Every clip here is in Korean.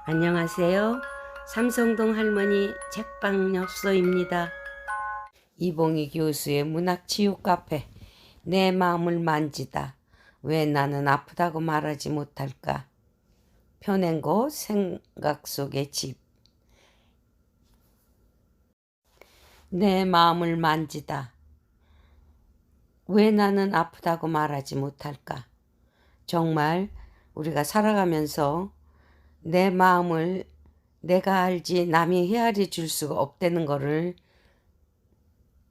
안녕하세요. 삼성동 할머니 책방엽서입니다. 이봉희 교수의 문학치유 카페. 내 마음을 만지다. 왜 나는 아프다고 말하지 못할까? 펴낸 곳 생각 속의 집. 내 마음을 만지다. 왜 나는 아프다고 말하지 못할까? 정말 우리가 살아가면서 내 마음을 내가 알지 남이 헤아려 줄 수가 없다는 거를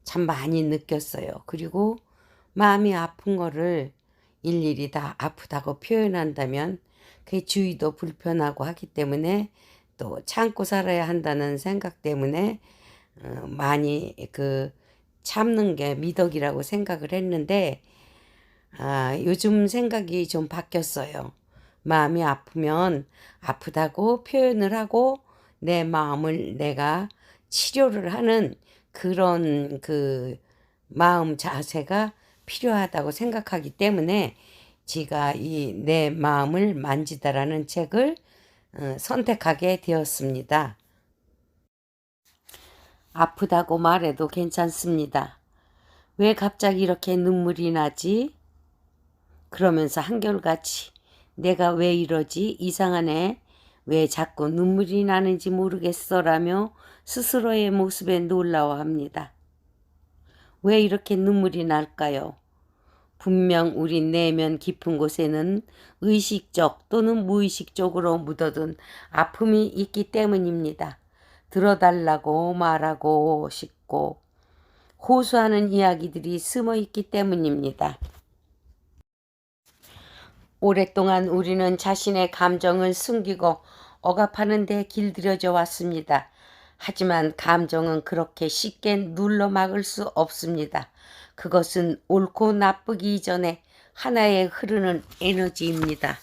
참 많이 느꼈어요. 그리고 마음이 아픈 거를 일일이 다 아프다고 표현한다면 그 주위도 불편하고 하기 때문에 또 참고 살아야 한다는 생각 때문에 많이 참는 게 미덕이라고 생각을 했는데 요즘 생각이 좀 바뀌었어요. 마음이 아프면 아프다고 표현을 하고 내 마음을 내가 치료를 하는 그런 마음 자세가 필요하다고 생각하기 때문에 제가 이 내 마음을 만지다라는 책을 선택하게 되었습니다. 아프다고 말해도 괜찮습니다. 왜 갑자기 이렇게 눈물이 나지? 그러면서 한결같이 내가 왜 이러지? 이상하네. 왜 자꾸 눈물이 나는지 모르겠어 라며 스스로의 모습에 놀라워합니다. 왜 이렇게 눈물이 날까요? 분명 우리 내면 깊은 곳에는 의식적 또는 무의식적으로 묻어둔 아픔이 있기 때문입니다. 들어달라고 말하고 싶고 호소하는 이야기들이 숨어 있기 때문입니다. 오랫동안 우리는 자신의 감정을 숨기고 억압하는 데 길들여져 왔습니다. 하지만 감정은 그렇게 쉽게 눌러 막을 수 없습니다. 그것은 옳고 나쁘기 이전에 하나의 흐르는 에너지입니다.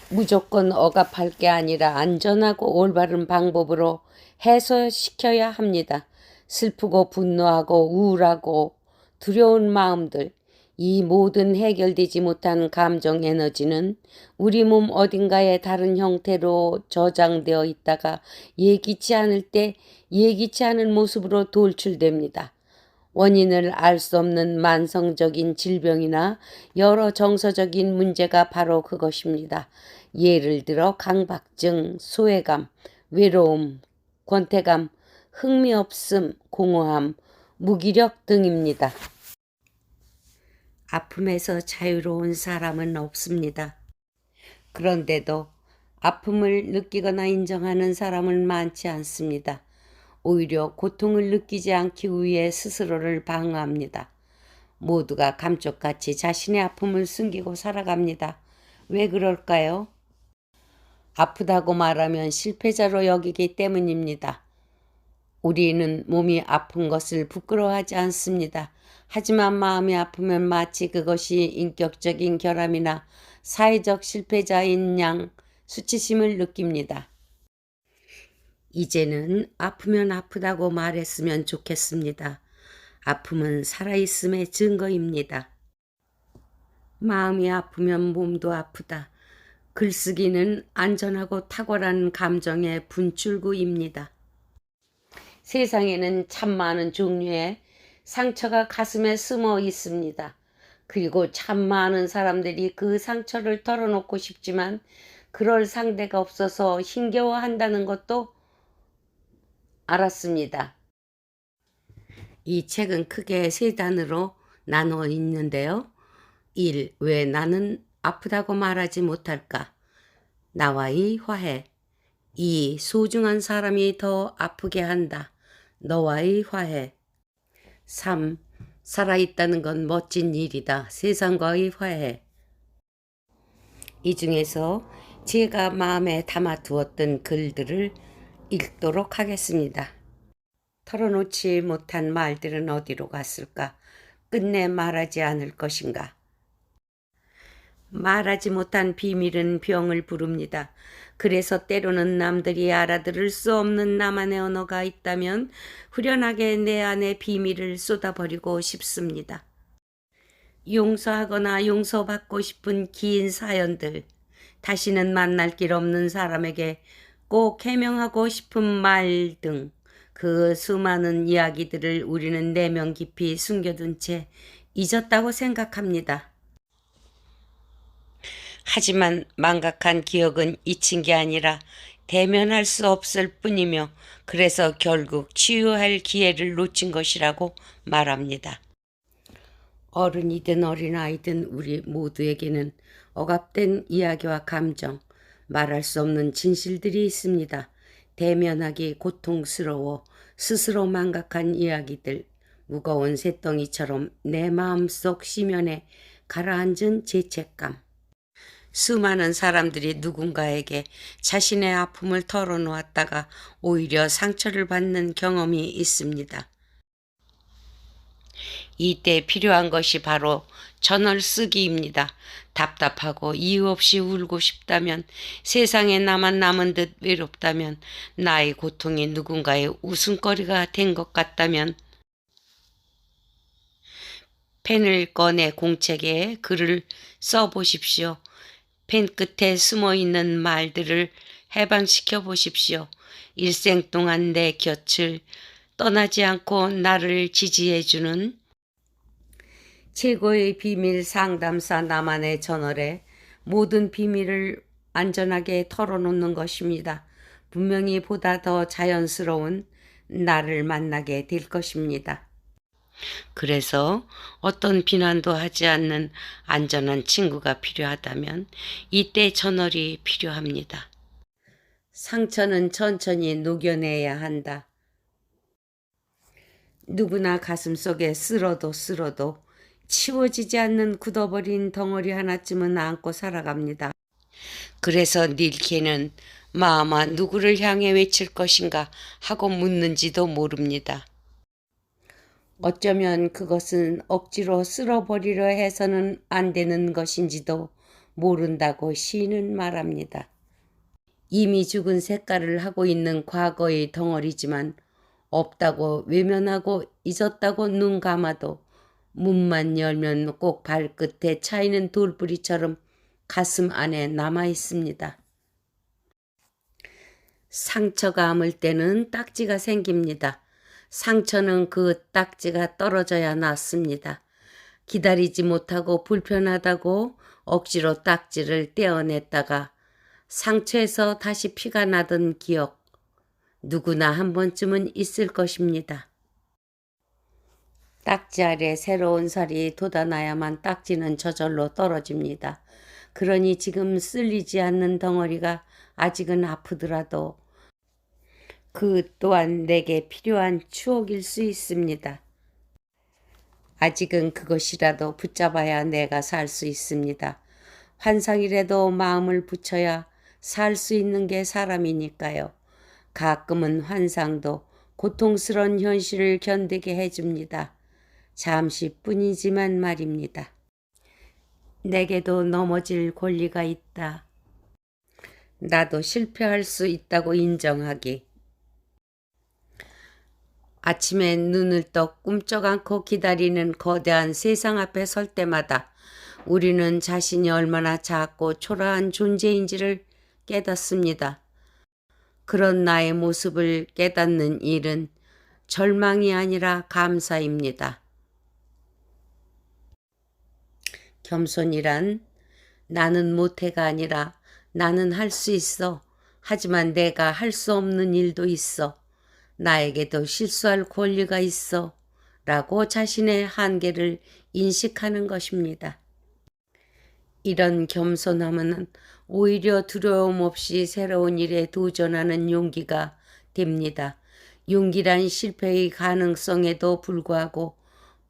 무조건 억압할 게 아니라 안전하고 올바른 방법으로 해소시켜야 합니다. 슬프고 분노하고 우울하고 두려운 마음들, 이 모든 해결되지 못한 감정 에너지는 우리 몸 어딘가에 다른 형태로 저장되어 있다가 예기치 않을 때 예기치 않은 모습으로 돌출됩니다. 원인을 알 수 없는 만성적인 질병이나 여러 정서적인 문제가 바로 그것입니다. 예를 들어 강박증, 소외감, 외로움, 권태감, 흥미없음, 공허함, 무기력 등입니다. 아픔에서 자유로운 사람은 없습니다. 그런데도 아픔을 느끼거나 인정하는 사람은 많지 않습니다. 오히려 고통을 느끼지 않기 위해 스스로를 방어합니다. 모두가 감쪽같이 자신의 아픔을 숨기고 살아갑니다. 왜 그럴까요? 아프다고 말하면 실패자로 여기기 때문입니다. 우리는 몸이 아픈 것을 부끄러워하지 않습니다. 하지만 마음이 아프면 마치 그것이 인격적인 결함이나 사회적 실패자인 양 수치심을 느낍니다. 이제는 아프면 아프다고 말했으면 좋겠습니다. 아픔은 살아있음의 증거입니다. 마음이 아프면 몸도 아프다. 글쓰기는 안전하고 탁월한 감정의 분출구입니다. 세상에는 참 많은 종류의 상처가 가슴에 숨어 있습니다. 그리고 참 많은 사람들이 그 상처를 털어놓고 싶지만 그럴 상대가 없어서 힘겨워한다는 것도 알았습니다. 이 책은 크게 세 단으로 나누어 있는데요. 1. 왜 나는 아프다고 말하지 못할까? 나와의 화해. 2. 소중한 사람이 더 아프게 한다. 너와의 화해. 3. 살아있다는 건 멋진 일이다. 세상과의 화해. 이 중에서 제가 마음에 담아두었던 글들을 읽도록 하겠습니다. 털어놓지 못한 말들은 어디로 갔을까? 끝내 말하지 않을 것인가? 말하지 못한 비밀은 병을 부릅니다. 그래서 때로는 남들이 알아들을 수 없는 나만의 언어가 있다면 후련하게 내 안에 비밀을 쏟아버리고 싶습니다. 용서하거나 용서받고 싶은 긴 사연들, 다시는 만날 길 없는 사람에게 꼭 해명하고 싶은 말 등 그 수많은 이야기들을 우리는 내면 깊이 숨겨둔 채 잊었다고 생각합니다. 하지만 망각한 기억은 잊힌 게 아니라 대면할 수 없을 뿐이며 그래서 결국 치유할 기회를 놓친 것이라고 말합니다. 어른이든 어린아이든 우리 모두에게는 억압된 이야기와 감정, 말할 수 없는 진실들이 있습니다. 대면하기 고통스러워 스스로 망각한 이야기들, 무거운 쇳덩이처럼 내 마음속 심연에 가라앉은 죄책감. 수많은 사람들이 누군가에게 자신의 아픔을 털어놓았다가 오히려 상처를 받는 경험이 있습니다. 이때 필요한 것이 바로 전월쓰기입니다. 답답하고 이유 없이 울고 싶다면, 세상에 나만 남은 듯 외롭다면, 나의 고통이 누군가의 웃음거리가 된 것 같다면 펜을 꺼내 공책에 글을 써보십시오. 펜 끝에 숨어있는 말들을 해방시켜 보십시오. 일생 동안 내 곁을 떠나지 않고 나를 지지해주는 최고의 비밀 상담사 나만의 저널에 모든 비밀을 안전하게 털어놓는 것입니다. 분명히 보다 더 자연스러운 나를 만나게 될 것입니다. 그래서 어떤 비난도 하지 않는 안전한 친구가 필요하다면 이때 저널이 필요합니다. 상처는 천천히 녹여내야 한다. 누구나 가슴속에 쓸어도 치워지지 않는 굳어버린 덩어리 하나쯤은 안고 살아갑니다. 그래서 닐케는 마마 누구를 향해 외칠 것인가 하고 묻는지도 모릅니다. 어쩌면 그것은 억지로 쓸어버리려 해서는 안 되는 것인지도 모른다고 시인은 말합니다. 이미 죽은 색깔을 하고 있는 과거의 덩어리지만 없다고 외면하고 잊었다고 눈 감아도 문만 열면 꼭 발끝에 차이는 돌뿌리처럼 가슴 안에 남아 있습니다. 상처가 아물 때는 딱지가 생깁니다. 상처는 그 딱지가 떨어져야 낫습니다. 기다리지 못하고 불편하다고 억지로 딱지를 떼어냈다가 상처에서 다시 피가 나던 기억, 누구나 한 번쯤은 있을 것입니다. 딱지 아래 새로운 살이 돋아나야만 딱지는 저절로 떨어집니다. 그러니 지금 쓸리지 않는 덩어리가 아직은 아프더라도 그 또한 내게 필요한 추억일 수 있습니다. 아직은 그것이라도 붙잡아야 내가 살 수 있습니다. 환상이라도 마음을 붙여야 살 수 있는 게 사람이니까요. 가끔은 환상도 고통스러운 현실을 견디게 해줍니다. 잠시뿐이지만 말입니다. 내게도 넘어질 권리가 있다. 나도 실패할 수 있다고 인정하기. 아침에 눈을 떠 꿈쩍 않고 기다리는 거대한 세상 앞에 설 때마다 우리는 자신이 얼마나 작고 초라한 존재인지를 깨닫습니다. 그런 나의 모습을 깨닫는 일은 절망이 아니라 감사입니다. 겸손이란 나는 못해가 아니라 나는 할 수 있어. 하지만 내가 할 수 없는 일도 있어. 나에게도 실수할 권리가 있어. 라고 자신의 한계를 인식하는 것입니다. 이런 겸손함은 오히려 두려움 없이 새로운 일에 도전하는 용기가 됩니다. 용기란 실패의 가능성에도 불구하고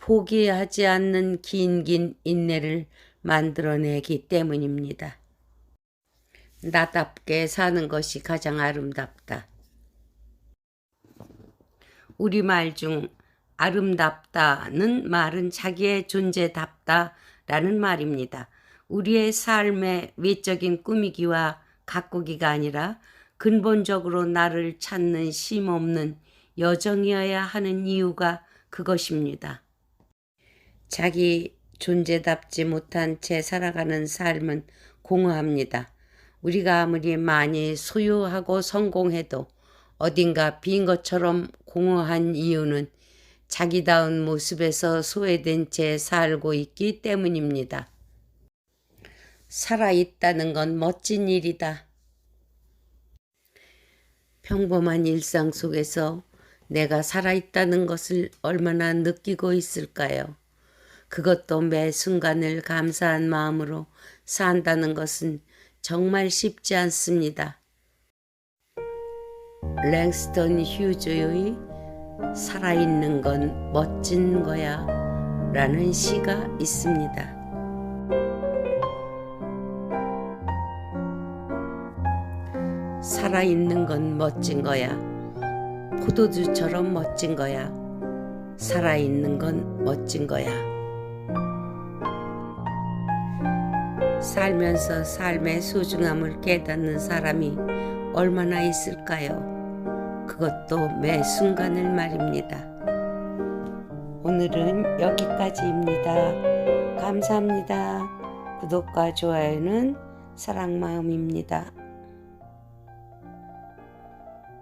포기하지 않는 긴 인내를 만들어내기 때문입니다. 나답게 사는 것이 가장 아름답다. 우리말 중 아름답다는 말은 자기의 존재답다라는 말입니다. 우리의 삶의 외적인 꾸미기와 가꾸기가 아니라 근본적으로 나를 찾는 쉼없는 여정이어야 하는 이유가 그것입니다. 자기 존재답지 못한 채 살아가는 삶은 공허합니다. 우리가 아무리 많이 소유하고 성공해도 어딘가 빈 것처럼 공허한 이유는 자기다운 모습에서 소외된 채 살고 있기 때문입니다. 살아있다는 건 멋진 일이다. 평범한 일상 속에서 내가 살아있다는 것을 얼마나 느끼고 있을까요? 그것도 매 순간을 감사한 마음으로 산다는 것은 정말 쉽지 않습니다. 랭스턴 휴즈의 살아있는 건 멋진 거야 라는 시가 있습니다. 살아있는 건 멋진 거야. 포도주처럼 멋진 거야. 살아있는 건 멋진 거야. 살면서 삶의 소중함을 깨닫는 사람이 얼마나 있을까요? 그것도 매 순간을 말입니다. 오늘은 여기까지입니다. 감사합니다. 구독과 좋아요는 사랑마음입니다.